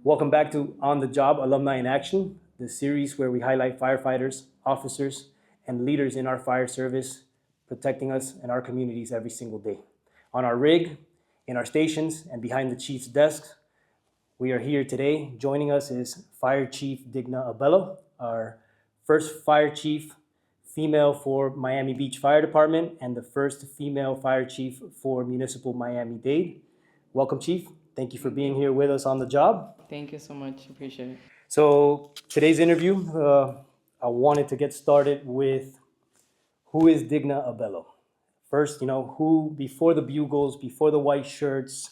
Welcome back to On the Job Alumni in Action, the series where we highlight firefighters, officers, and leaders in our fire service protecting us and our communities every single day. On our rig, in our stations, and behind the chief's desk, we are here today. Joining us is Fire Chief Digna Abello, our first fire chief female for Miami Beach Fire Department and the first female fire chief for Municipal Miami-Dade. Welcome, Chief. Thank you for being here with us on the job. Thank you so much. Appreciate it. So today's interview, I wanted to get started with who is Digna Abello? First, who, before the Bugles, before the white shirts,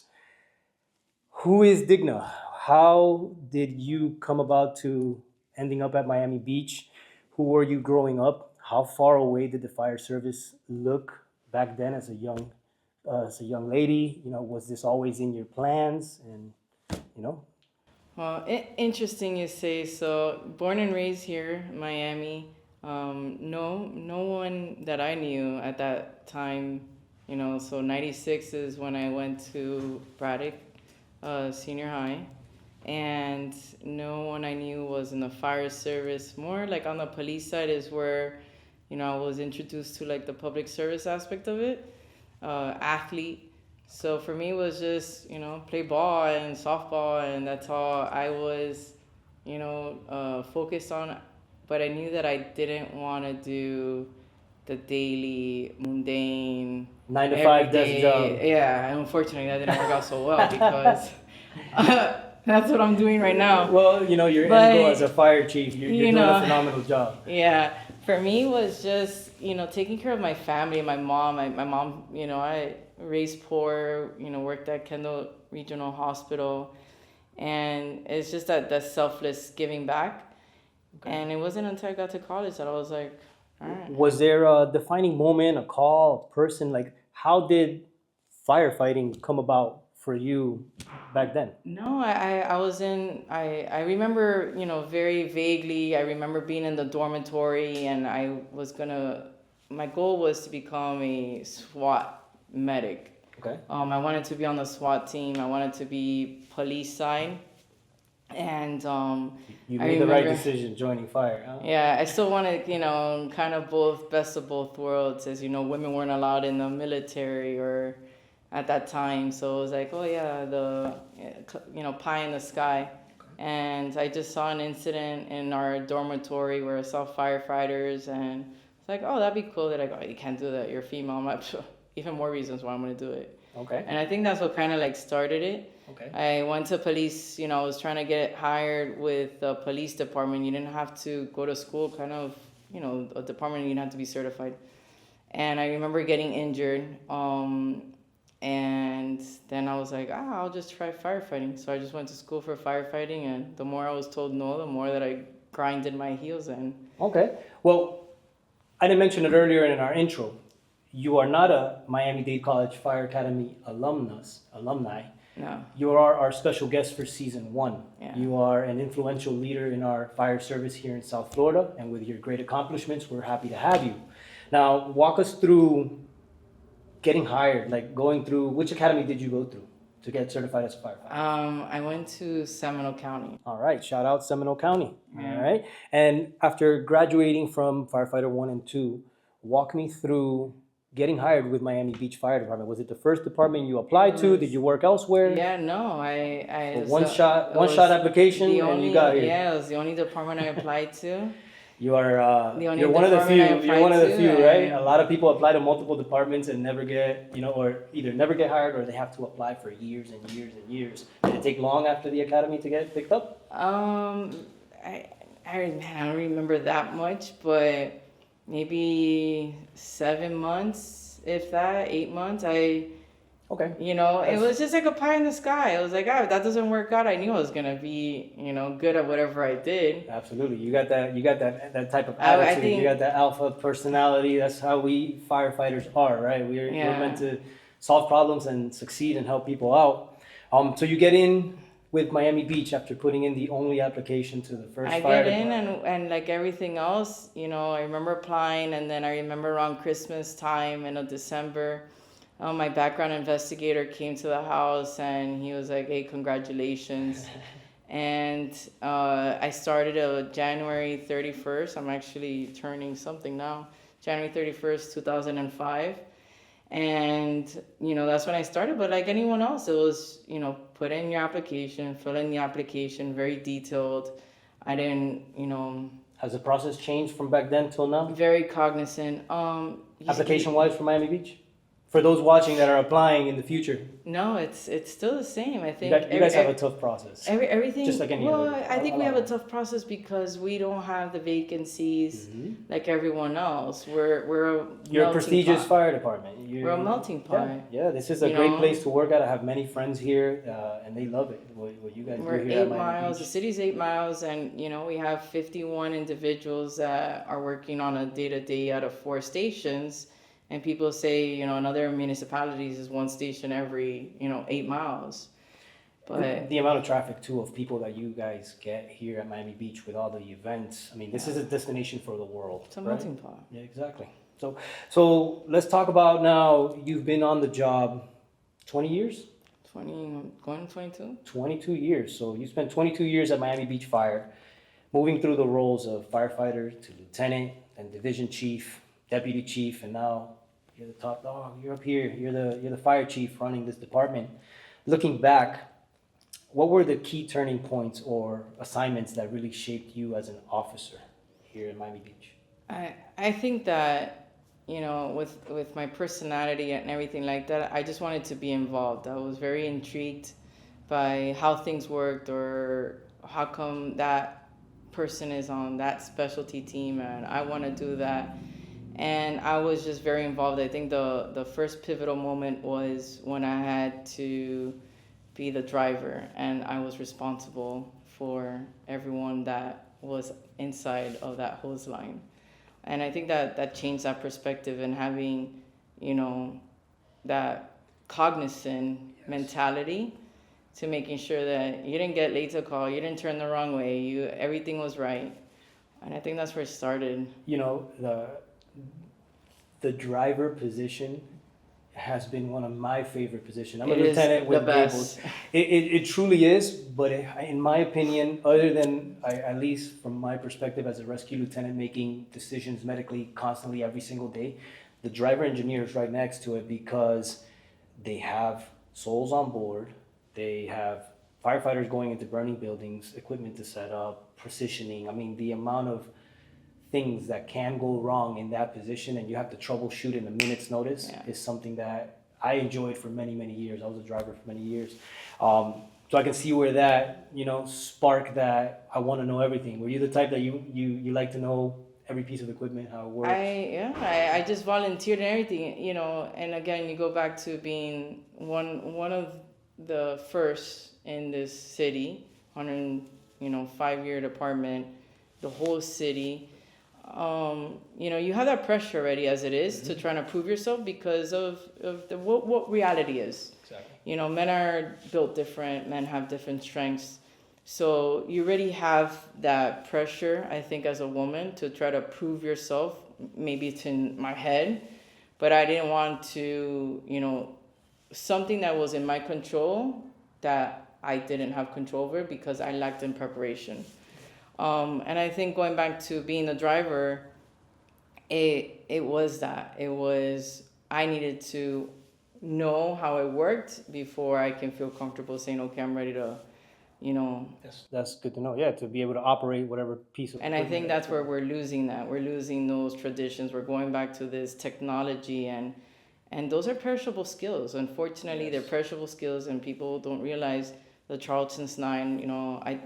who is Digna? How did you come about to ending up at Miami Beach? Who were you growing up? How far away did the fire service look back then as a young lady? Was this always in your plans? And, Well, interesting you say. So, born and raised here, in Miami. No one that I knew at that time. So 96 is when I went to Braddock Senior High, and no one I knew was in the fire service. More like on the police side is where, I was introduced to like the public service aspect of it. Athlete. So for me, it was just, play ball and softball, and that's all I was, focused on. But I knew that I didn't want to do the daily, mundane, 9 to 5 desk job. Yeah, and unfortunately, that didn't work out so well because that's what I'm doing right now. Well, your end goal as a fire chief, you're doing a phenomenal job. Yeah, for me, it was just, taking care of my family, my mom. My mom, I raised poor, worked at Kendall Regional Hospital. And it's just that selfless giving back. Okay. And it wasn't until I got to college that I was like, all right. Was there a defining moment, a call, a person? Like, how did firefighting come about for you back then? No, I remember, very vaguely, I remember being in the dormitory, and my goal was to become a SWAT medic. Okay. I wanted to be on the SWAT team. I wanted to be police side. And you made the right decision joining fire, huh? Yeah, I still wanted, kind of best of both worlds, as women weren't allowed in the military or at that time. So it was like, oh yeah, pie in the sky. And I just saw an incident in our dormitory where I saw firefighters, and it's like, oh, that'd be cool. They're like, oh, you can't do that, you're female. I'm like, even more reasons why I'm gonna do it. Okay. And I think that's what kind of like started it. Okay. I went to police, I was trying to get hired with the police department. You didn't have to go to school, kind of, a department, you didn't have to be certified. And I remember getting injured. And then I was like, I'll just try firefighting. So I just went to school for firefighting, and the more I was told no, the more that I grinded my heels in. Okay. Well, I didn't mention it earlier in our intro. You are not a Miami-Dade College Fire Academy alumni. No. You are our special guest for season 1. Yeah. You are an influential leader in our fire service here in South Florida, and with your great accomplishments, we're happy to have you. Now, walk us through getting hired, like going through, which academy did you go through to get certified as a firefighter? I went to Seminole County. All right, shout out Seminole County. Yeah. All right, and after graduating from Firefighter 1 and 2, walk me through getting hired with Miami Beach Fire Department. Was it the first department you applied to? Did you work elsewhere? Yeah, no, I one shot application, and you got here. Yeah, it was the only department I applied to. You're one of the few. You're one of the few, right? A lot of people apply to multiple departments and never get, or either never get hired or they have to apply for years and years and years. Did it take long after the academy to get picked up? I don't remember that much, but maybe 7 months, if that, 8 months. Okay. It was just like a pie in the sky. I was like, if that doesn't work out, I knew I was gonna be, good at whatever I did. Absolutely. You got that type of attitude. You got that alpha personality. That's how we firefighters are, right? We're meant to solve problems and succeed and help people out. So you get in with Miami Beach after putting in the only application to the first fire department. I get in, and like everything else, I remember applying, and then I remember around Christmas time in December, my background investigator came to the house, and he was like, hey, congratulations. And I started January 31st. I'm actually turning something now. January 31st, 2005. And, that's when I started. But like anyone else, it was, put in your application, fill in the application, very detailed. I didn't, Has the process changed from back then till now? very cognizant. Application-wise for Miami Beach? For those watching that are applying in the future, No, it's still the same. I think you guys have a tough process. everything. Just like any well, other. I think we have a tough process because we don't have the vacancies like everyone else. We're a You're a melting prestigious pot. fire department. We're a melting pot. Yeah, this is a great place to work at. I have many friends here, and they love it. What you guys We're do here 8 at Miami miles. Beach. The city's 8 miles, and we have 51 individuals that are working on a day-to-day out of 4 stations. And people say, in other municipalities is 1 station every, 8 miles. But the amount of traffic too of people that you guys get here at Miami Beach with all the events. I mean, this is a destination for the world. it's a melting pot. Yeah, exactly. So let's talk about now. You've been on the job 20 years? 20, going 22? 22 years. So you spent 22 years at Miami Beach Fire, moving through the roles of firefighter to lieutenant and division chief, deputy chief, and now you're the top dog. You're up here. You're the fire chief running this department. Looking back, what were the key turning points or assignments that really shaped you as an officer here in Miami Beach? I think that, with my personality and everything like that, I just wanted to be involved. I was very intrigued by how things worked or how come that person is on that specialty team and I want to do that. And I was just very involved. I think the first pivotal moment was when I had to be the driver and I was responsible for everyone that was inside of that hose line. And I think that changed that perspective and having, that cognizant mentality to making sure that you didn't get late to call, you didn't turn the wrong way, everything was right. And I think that's where it started. The driver position has been one of my favorite positions. I'm a It is lieutenant with the best. Bugles. It truly is, but in my opinion, other than, at least from my perspective as a rescue lieutenant making decisions medically constantly every single day, the driver engineer is right next to it because they have souls on board, they have firefighters going into burning buildings, equipment to set up, precisioning. I mean, the amount of things that can go wrong in that position and you have to troubleshoot in a minute's notice is something that I enjoyed for many, many years. I was a driver for many years. So I can see where that, sparked that I want to know everything. Were you the type that you like to know every piece of equipment, how it works? I just volunteered and everything, and again, you go back to being one of the first in this city, 5-year department, the whole city. You have that pressure already as it is to try to prove yourself because of what reality is. Exactly. Men are built different, men have different strengths. So you already have that pressure, I think, as a woman to try to prove yourself. Maybe it's in my head, but I didn't want to, something that was in my control that I didn't have control over because I lacked in preparation. And I think going back to being a driver, it was that. It was, I needed to know how it worked before I can feel comfortable saying, okay, I'm ready to, That's good to know. Yeah, to be able to operate whatever piece of And I think that's where we're losing that. We're losing those traditions. We're going back to this technology and those are perishable skills. Unfortunately, they're perishable skills and people don't realize the Charleston's 9,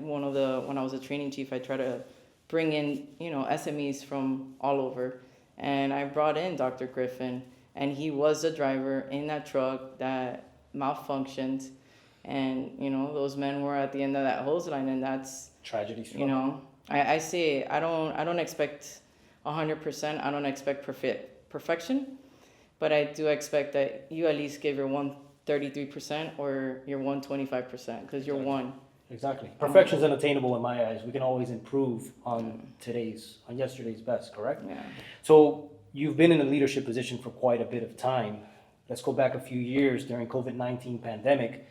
when I was a training chief, I try to bring in, SMEs from all over. And I brought in Dr. Griffin, and he was the driver in that truck that malfunctioned. And, those men were at the end of that hose line, and that's tragedy. I say I don't expect 100%. I don't expect perfection, but I do expect that you at least give your 133% or your 125% because you're one. Exactly. Perfection is unattainable in my eyes. We can always improve on yesterday's best, correct? Yeah. So you've been in a leadership position for quite a bit of time. Let's go back a few years during COVID-19 pandemic.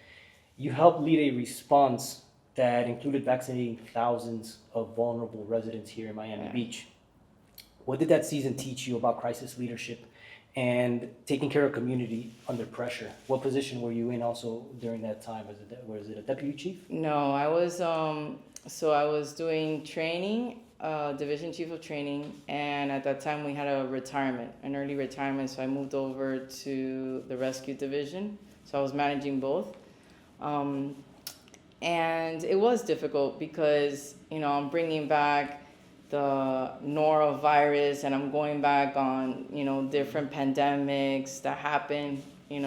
You helped lead a response that included vaccinating thousands of vulnerable residents here in Miami Beach. What did that season teach you about crisis leadership and taking care of community under pressure? What position were you in also during that time? Was it a deputy chief? No, I was I was doing training, division chief of training, and at that time we had an early retirement, so I moved over to the rescue division. So I was managing both. And it was difficult because, I'm bringing back the norovirus and I'm going back on, different pandemics that happened, in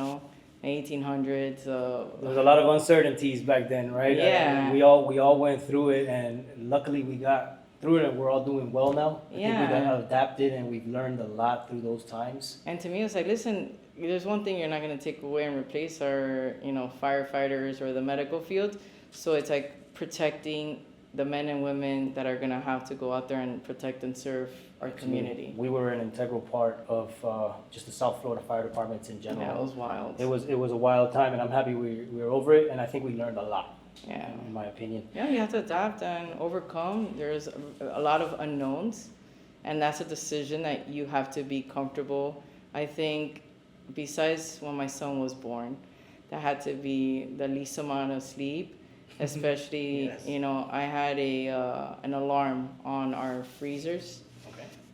1800s. There was a lot of uncertainties back then, right? Yeah. We all went through it, and luckily we got through it, and we're all doing well now. I think we adapted, and we've learned a lot through those times. And to me, it's like, listen, there's one thing you're not going to take away and replace our, firefighters or the medical field. So it's like protecting the men and women that are going to have to go out there and protect and serve our community. We were an integral part of just the South Florida fire departments in general. Yeah, it was wild. It was a wild time, and I'm happy we were over it, and I think we learned a lot. Yeah. In my opinion. Yeah, you have to adapt and overcome. There's a lot of unknowns, and that's a decision that you have to be comfortable. I think besides when my son was born, that had to be the least amount of sleep, especially, Yes. I had an alarm on our freezers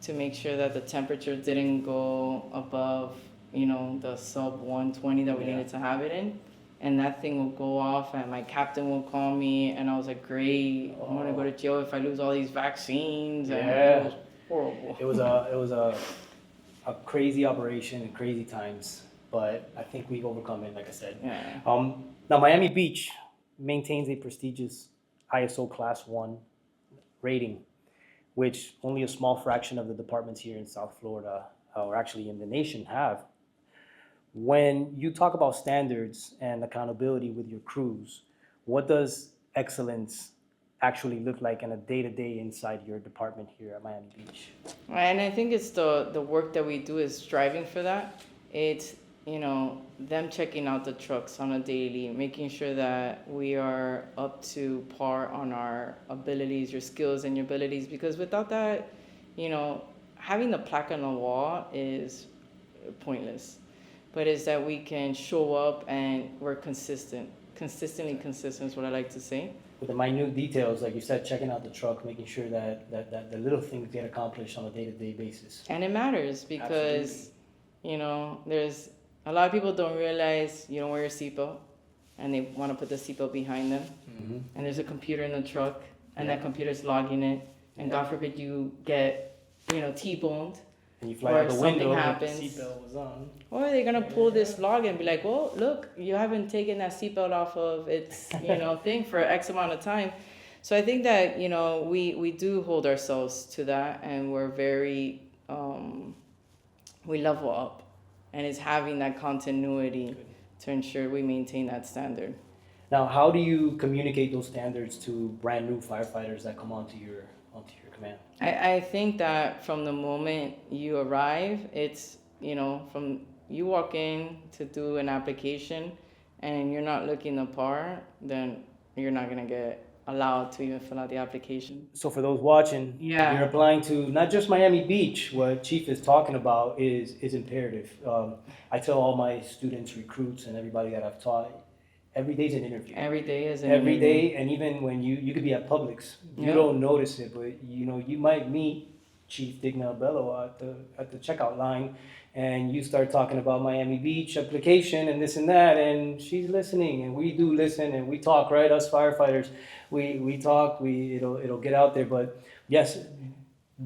to make sure that the temperature didn't go above, the sub 120 that we needed to have it in. And that thing will go off, and my captain will call me, and I was like, great, I'm gonna go to jail if I lose all these vaccines. And it was horrible. It was a crazy operation and crazy times, but I think we've overcome it, like I said. Yeah. Now, Miami Beach maintains a prestigious ISO Class 1 rating, which only a small fraction of the departments here in South Florida, or actually in the nation, have. When you talk about standards and accountability with your crews, what does excellence actually look like in a day-to-day inside your department here at Miami Beach? And I think it's the work that we do is striving for that. It's, them checking out the trucks on a daily, making sure that we are up to par on our abilities, your skills and your abilities, because without that, having the plaque on the wall is pointless. But is that we can show up and we're consistently consistent is what I like to say. With the minute details, like you said, checking out the truck, making sure that the little things get accomplished on a day-to-day basis. And it matters because, there's a lot of people don't realize you don't wear your seatbelt and they want to put the seatbelt behind them. Mm-hmm. And there's a computer in the truck and that computer's logging it. And God forbid you get, T-boned. And you fly out the window and the happens. seatbelt was on. Or they're going to pull this log and be like, well, look, you haven't taken that seatbelt off of its, thing for X amount of time. So I think that, we do hold ourselves to that, and we're very, we level up. And it's having that continuity to ensure we maintain that standard. Now, how do you communicate those standards to brand new firefighters that come onto your command? I think that from the moment you arrive, it's, from you walk in to do an application and you're not looking the part, then you're not going to get allowed to even fill out the application. So for those watching, you're applying to not just Miami Beach. What Chief is talking about is imperative. I tell all my students, recruits, and everybody that I've taught, every day's an interview. Every day is an Every interview. day, and even when you could be at Publix, you don't notice it, but you might meet Chief Digna Abello at the checkout line, and you start talking about Miami Beach application and this and that, and she's listening, and we do listen, and we talk, right? Us firefighters, we talk, it'll get out there, but yes,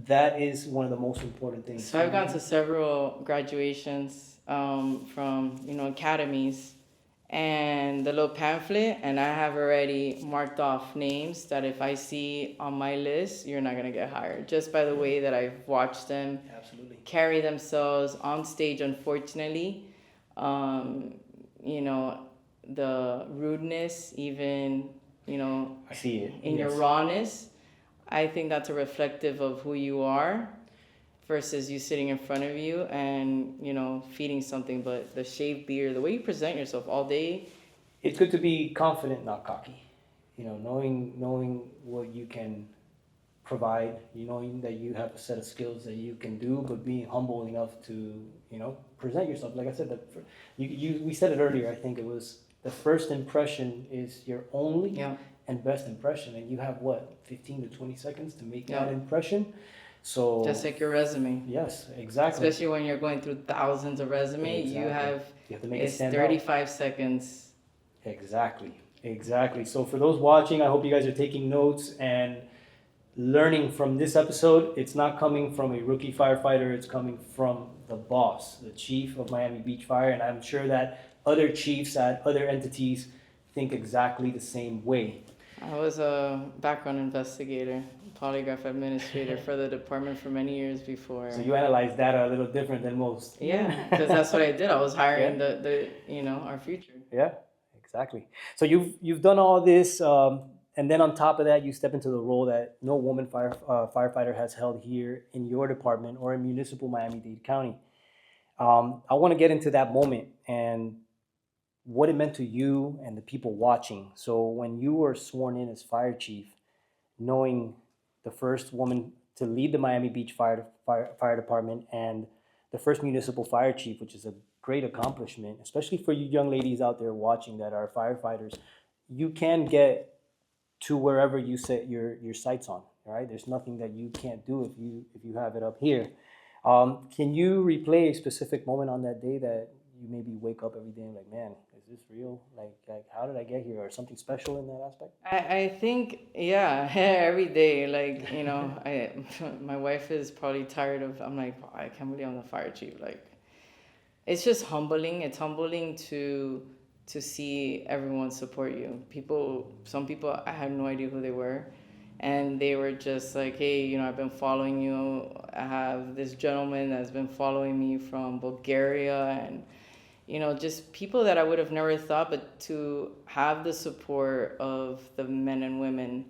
that is one of the most important things. So I've gone to several graduations from academies, and the little pamphlet, and I have already marked off names that if I see on my list, you're not gonna get hired, just by the way that I've watched them carry themselves on stage. Unfortunately, the rudeness, even I see it in your rawness, I think that's a reflective of who you are versus you sitting in front of you and, feeding something. But the shaved beard, the way you present yourself all day. It's good to be confident, not cocky. knowing what you can provide, knowing that you have a set of skills that you can do, but being humble enough to, present yourself. Like I said, we said it earlier. I think it was the first impression is your only and best impression, and you have what 15 to 20 seconds to make that impression. So just like your resume. Yes, exactly. Especially when you're going through thousands of resumes, Exactly. you have to make it's it stand 35 out. seconds. Exactly. So for those watching, I hope you guys are taking notes and learning from this episode. It's not coming from a rookie firefighter. It's coming from the boss, the chief of Miami Beach Fire. And I'm sure that other chiefs at other entities think exactly the same way. I was a background investigator, polygraph administrator for the department for many years before. So you analyze data a little different than most. Yeah, because that's what I did. I was hiring the our future. Yeah, exactly. So you've done all this, and then on top of that, you step into the role that no woman firefighter has held here in your department or in municipal Miami-Dade County. I want to get into that moment and what it meant to you and the people watching. So when you were sworn in as fire chief, knowing the first woman to lead the Miami Beach Fire Department and the first municipal fire chief, which is a great accomplishment, especially for you young ladies out there watching that are firefighters. You can get to wherever you set your sights on, right? There's nothing that you can't do if you have it up here. Can you replay a specific moment on that day that you maybe wake up every day and like, man, is this real? Like how did I get here? Or something special in that aspect? I think, yeah, every day, like, my wife is probably tired of, I'm like, I can't believe I'm the fire chief. Like, it's just humbling. It's humbling to see everyone support you. Some people, I had no idea who they were. And they were just like, hey, I've been following you. I have this gentleman that's been following me from Bulgaria, and just people that I would have never thought, but to have the support of the men and women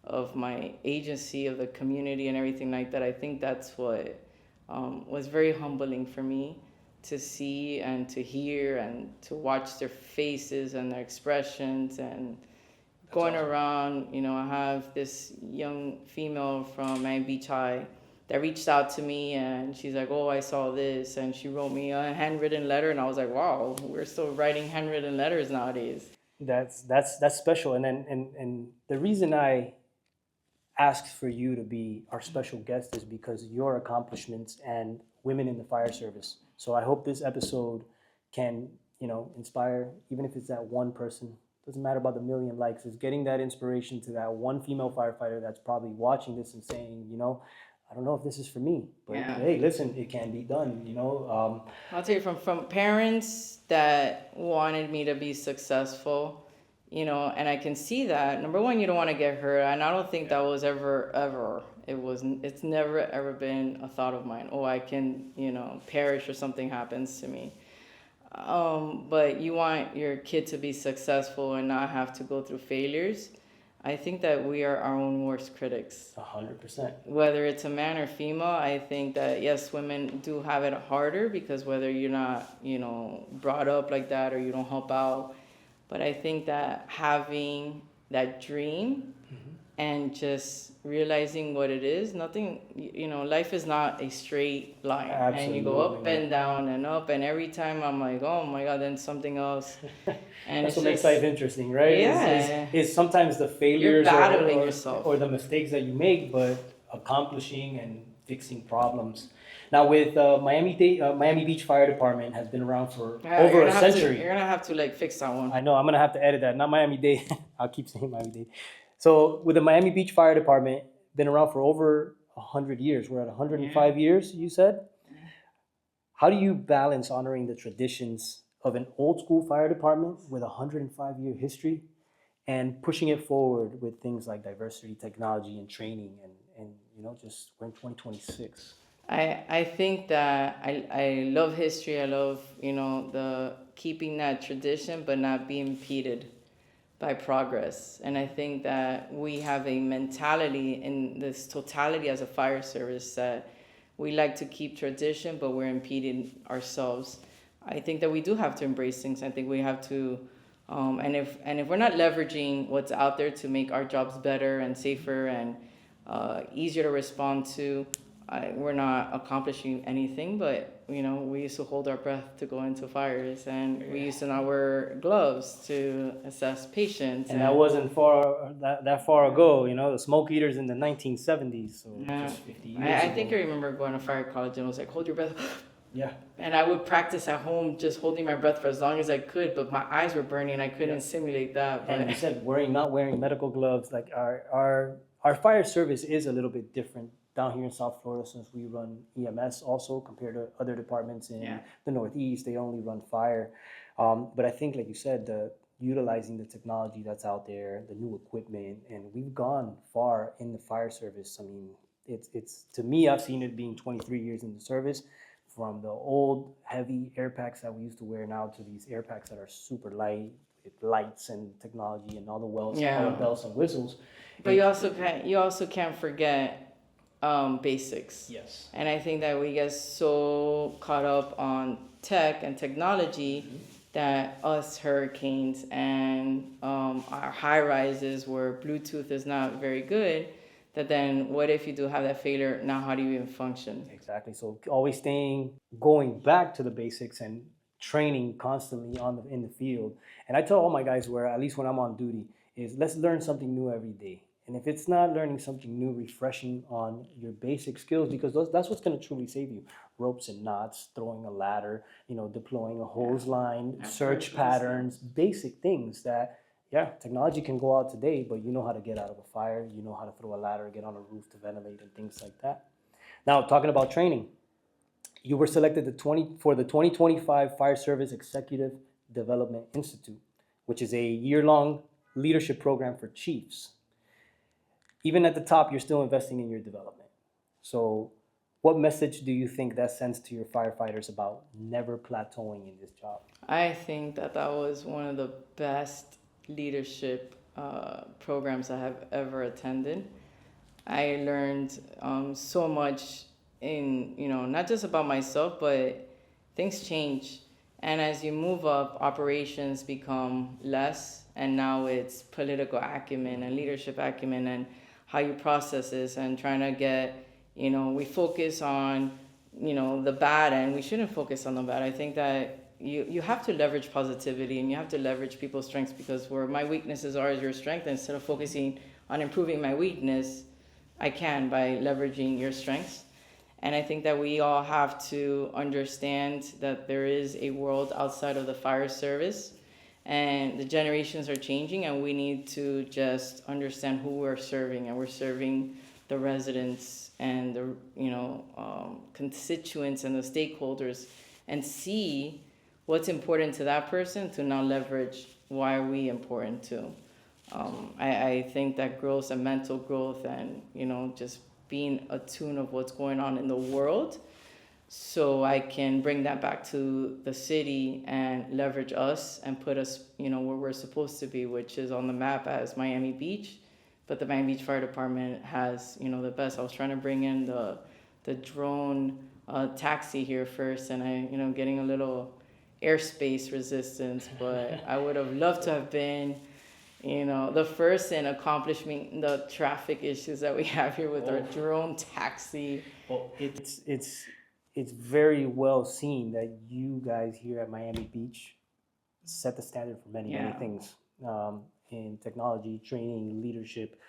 of my agency, of the community and everything like that, I think that's what was very humbling for me to see and to hear and to watch their faces and their expressions. And that's going awesome. Around, I have this young female from Miami Beach High that reached out to me, and she's like, oh, I saw this, and she wrote me a handwritten letter, and I was like, wow, we're still writing handwritten letters nowadays. That's special. And the reason I asked for you to be our special guest is because your accomplishments and women in the fire service. So I hope this episode can, inspire, even if it's that one person. Doesn't matter about the million likes. It's getting that inspiration to that one female firefighter that's probably watching this and saying, I don't know if this is for me, but hey, listen, it can be done, I'll tell you from parents that wanted me to be successful, and I can see that. Number one, you don't want to get hurt, and I don't think that was ever. It's never ever been a thought of mine. Oh, I can, perish or something happens to me. But you want your kid to be successful and not have to go through failures. I think that we are our own worst critics. 100%. Whether it's a man or female, I think that, yes, women do have it harder because whether you're not, brought up like that or you don't help out. But I think that having that dream and just realizing what it is, life is not a straight line. Absolutely. And you go up and down and up, and every time I'm like, oh my God, then something else. And that's what makes life interesting, right? Yeah. Is sometimes the failures yourself. Or the mistakes that you make, but accomplishing and fixing problems. Now with Miami Beach Fire Department has been around for over a century. You're gonna have to fix that one. I know, I'm gonna have to edit that. Not Miami-Dade. I'll keep saying Miami-Dade. So with the Miami Beach Fire Department, been around for over 100 years. We're at 105 years, you said? How do you balance honoring the traditions of an old school fire department with a 105-year history and pushing it forward with things like diversity, technology, and training, and just we're in 2026? I think that I love history. I love, the keeping that tradition, but not being impeded by progress. And I think that we have a mentality in this totality as a fire service that we like to keep tradition, but we're impeding ourselves. I think that we do have to embrace things. I think we have to And if we're not leveraging what's out there to make our jobs better and safer and easier to respond to, we're not accomplishing anything. But we used to hold our breath to go into fires, and we used to not wear gloves to assess patients. And that wasn't that far ago. The smoke eaters in the 1970s, so just 50 years I ago. think I remember going to fire college and it was like, hold your breath. Yeah. And I would practice at home just holding my breath for as long as I could, but my eyes were burning. I couldn't simulate that. And you said not wearing medical gloves. Like our fire service is a little bit different down here in South Florida, since we run EMS also compared to other departments in the Northeast. They only run fire. But I think, like you said, utilizing the technology that's out there, the new equipment, and we've gone far in the fire service. I mean, it's to me, I've seen it being 23 years in the service. From the old heavy air packs that we used to wear now to these air packs that are super light with lights and technology and all the all the bells and whistles. But you also can't forget basics. Yes. And I think that we get so caught up on tech and technology that us hurricanes and our high rises where Bluetooth is not very good, that then what if you do have that failure? Now how do you even function? Exactly. So always going back to the basics and training constantly in the field. And I tell all my guys, where at least when I'm on duty, is let's learn something new every day. And if it's not learning something new, refreshing on your basic skills, because that's what's going to truly save you. Ropes and knots, throwing a ladder, deploying a hose line, search patterns, basic things that, technology can go out today, but you know how to get out of a fire, you know how to throw a ladder, get on a roof to ventilate and things like that. Now, talking about training, you were selected for the 2025 Fire Service Executive Development Institute, which is a year-long leadership program for chiefs. Even at the top, you're still investing in your development. So what message do you think that sends to your firefighters about never plateauing in this job? I think that was one of the best leadership programs I have ever attended. I learned so much in, not just about myself, but things change. And as you move up, operations become less, and now it's political acumen and leadership acumen and how you process this and trying to get, we focus on, the bad, and we shouldn't focus on the bad. I think that you have to leverage positivity and you have to leverage people's strengths, because where my weaknesses are is your strength. Instead of focusing on improving my weakness, I can by leveraging your strengths. And I think that we all have to understand that there is a world outside of the fire service, and the generations are changing, and we need to just understand who we're serving. And we're serving the residents and the constituents and the stakeholders, and see what's important to that person to now leverage why are we important too. I think that growth and mental growth and just being attuned of what's going on in the world, so I can bring that back to the city and leverage us and put us where we're supposed to be, which is on the map as Miami Beach. But the Miami Beach Fire Department has the best. I was trying to bring in the drone taxi here first, and I getting a little airspace resistance, but I would have loved to have been the first in accomplishing the traffic issues that we have here with our drone taxi. Well, it's very well seen that you guys here at Miami Beach set the standard for many things in technology, training, leadership,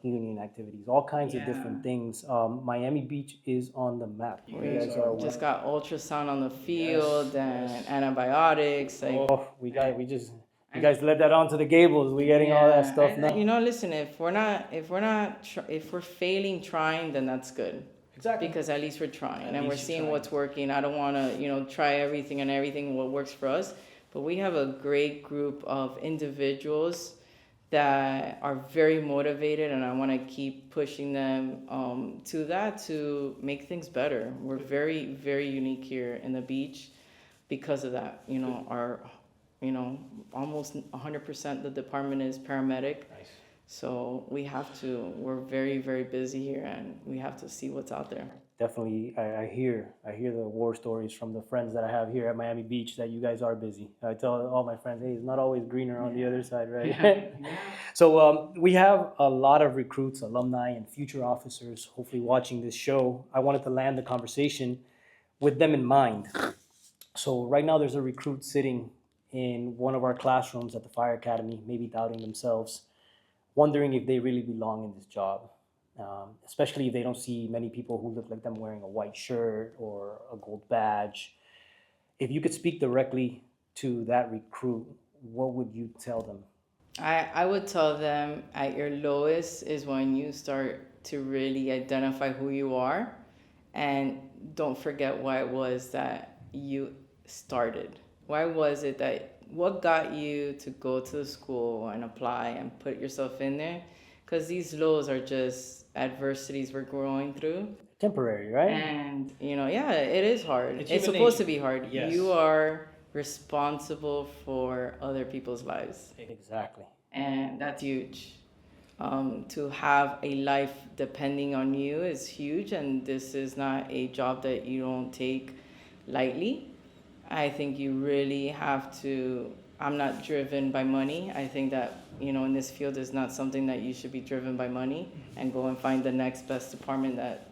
union activities, all kinds of different things. Miami Beach is on the map. You guys just got ultrasound on the field and antibiotics. You guys let that onto the Gables. We're getting all that stuff now. Listen, if we're failing trying, then that's good. Exactly. Because at least we're trying and we're seeing what's working. I don't want to, try everything what works for us. But we have a great group of individuals that are very motivated, and I want to keep pushing them to make things better. We're very, very unique here in the beach because of that. Our almost 100% the department is paramedic. Nice. So we're very, very busy here, and we have to see what's out there. Definitely, I hear the war stories from the friends that I have here at Miami Beach that you guys are busy. I tell all my friends, hey, it's not always greener on the other side, right? So we have a lot of recruits, alumni, and future officers hopefully watching this show. I wanted to land the conversation with them in mind. So right now there's a recruit sitting in one of our classrooms at the fire academy, maybe doubting themselves, wondering if they really belong in this job, especially if they don't see many people who look like them wearing a white shirt or a gold badge. If you could speak directly to that recruit, what would you tell them? I would tell them at your lowest is when you start to really identify who you are, and don't forget why it was that you started. Why was it that, what got you to go to the school and apply and put yourself in there? Because these lows are just adversities we're going through. Temporary, right? And, yeah, it is hard. It's It's human supposed nature. to be hard. Yes. You are responsible for other people's lives. Exactly. And that's huge. To have a life depending on you is huge, and this is not a job that you don't take lightly. I think you really have to. I'm not driven by money. I think that, in this field is not something that you should be driven by money and go and find the next best department that,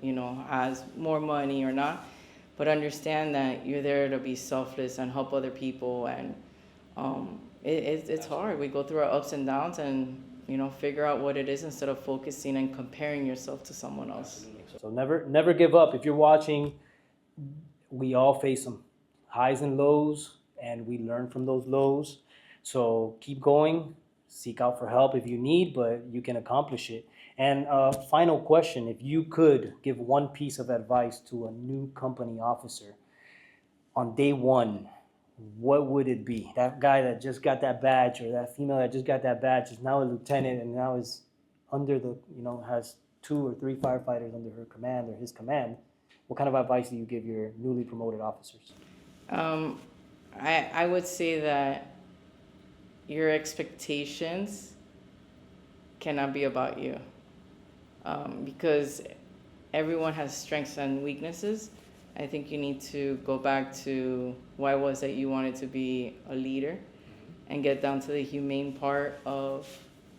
has more money or not. But understand that you're there to be selfless and help other people, and it's hard. We go through our ups and downs, and figure out what it is instead of focusing and comparing yourself to someone else. So never give up. If you're watching, we all face them, highs and lows, and we learn from those lows. So keep going, seek out for help if you need, but you can accomplish it. And final question, if you could give one piece of advice to a new company officer on day one, what would it be? That guy that just got that badge, or that female that just got that badge, is now a lieutenant and now is under the, has 2 or 3 firefighters under her command or his command. What kind of advice do you give your newly promoted officers? I would say that your expectations cannot be about you, because everyone has strengths and weaknesses. I think you need to go back to why was that you wanted to be a leader, and get down to the humane part of,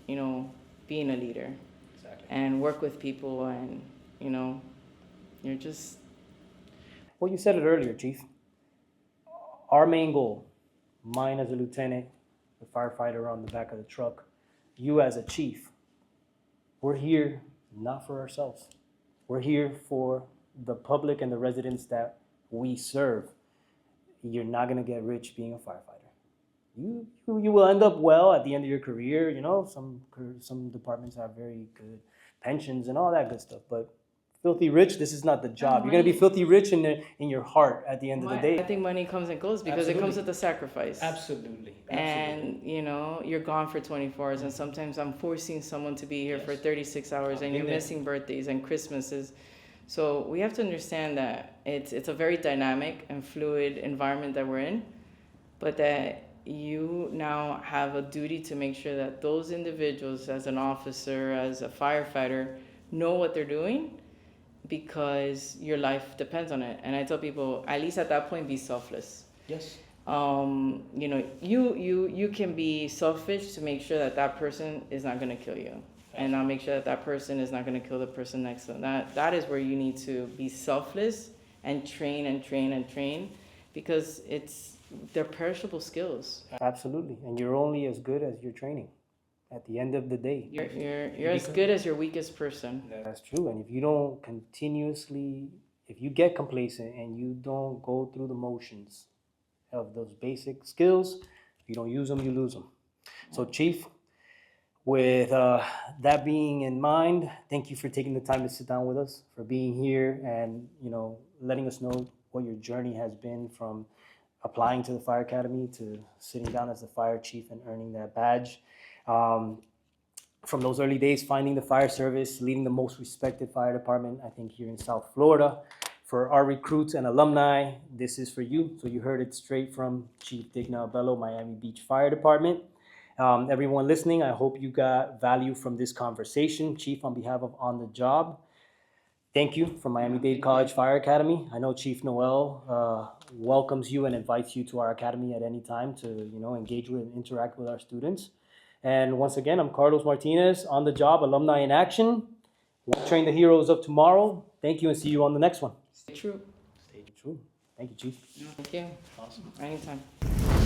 being a leader. Exactly. And work with people, and, you're just... Well, you said it earlier, Chief. Our main goal, mine as a lieutenant, the firefighter on the back of the truck, you as a chief, we're here not for ourselves. We're here for the public and the residents that we serve. You're not going to get rich being a firefighter. You will end up well at the end of your career. Some departments have very good pensions and all that good stuff, but filthy rich, this is not the job. You're going to be filthy rich in your heart at the end of the day. I think money comes and goes because it comes with the sacrifice. Absolutely. And, you're gone for 24 hours, and sometimes I'm forcing someone to be here for 36 hours, and you're missing birthdays and Christmases. So we have to understand that it's a very dynamic and fluid environment that we're in, but that you now have a duty to make sure that those individuals, as an officer, as a firefighter, know what they're doing, because your life depends on it. And I tell people, at least at that point, be selfless. Yes. You can be selfish to make sure that person is not going to kill you. And I'll make sure that person is not going to kill the person next to them. That is where you need to be selfless and train and train and train, because they're perishable skills. Absolutely. And you're only as good as your training at the end of the day. You're as good as your weakest person. That's true. And if you don't continuously, if you get complacent and you don't go through the motions of those basic skills, if you don't use them, you lose them. So Chief, with that being in mind, thank you for taking the time to sit down with us, for being here and, letting us know what your journey has been from applying to the fire academy to sitting down as the fire chief and earning that badge. From those early days, finding the fire service, leading the most respected fire department, I think, here in South Florida. For our recruits and alumni, this is for you. So you heard it straight from Chief Digna Abello, Miami Beach Fire Department. Everyone listening, I hope you got value from this conversation. Chief, on behalf of On the Job, Thank you from Miami-Dade College Fire Academy. I know Chief Noel welcomes you and invites you to our academy at any time to, engage with and interact with our students. And once again, I'm Carlos Martinez, on the job, alumni in action. We'll train the heroes of tomorrow. Thank you, and see you on the next one. Stay true. Stay true. Thank you, Chief. Thank you. Awesome. Anytime.